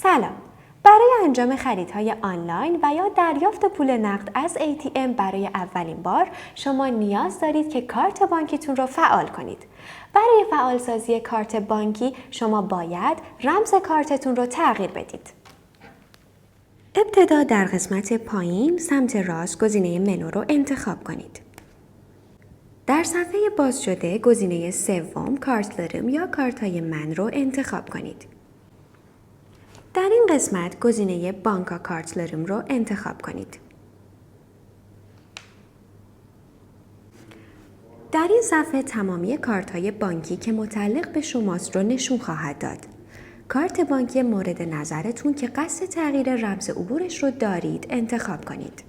سلام. برای انجام خریدهای آنلاین و یا دریافت پول نقد از ATM برای اولین بار شما نیاز دارید که کارت بانکیتون رو فعال کنید. برای فعالسازی کارت بانکی شما باید رمز کارتتون رو تغییر بدید. ابتدا در قسمت پایین سمت راست گزینه منو رو انتخاب کنید. در صفحه باز شده گزینه سوم کارت دارم یا کارت‌های من رو انتخاب کنید. در این قسمت گزینه بانکا کارتلرم رو انتخاب کنید. در این صفحه تمامی کارت‌های بانکی که متعلق به شماست رو نشون خواهد داد. کارت بانکی مورد نظرتون که قصد تغییر رمز عبورش رو دارید انتخاب کنید.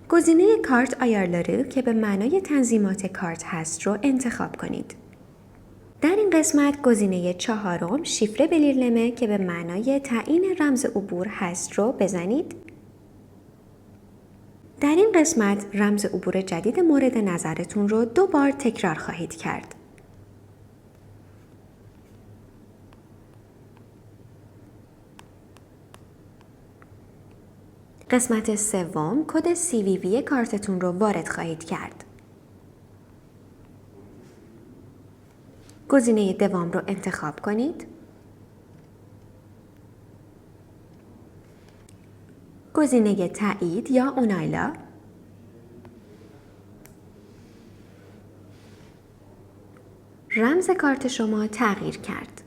گزینه کارت آیارلارı که به معنای تنظیمات کارت هست رو انتخاب کنید. در این قسمت گزینه چهارم شیفره بلیرلمه که به معنای تعیین رمز عبور هست رو بزنید. در این قسمت رمز عبور جدید مورد نظرتون رو 2 بار تکرار خواهید کرد. قسمت سوم کد CVV کارتتون رو وارد خواهید کرد. گزینه دوام رو انتخاب کنید. گزینه تایید یا اونایلا. رمز کارت شما تغییر کرد.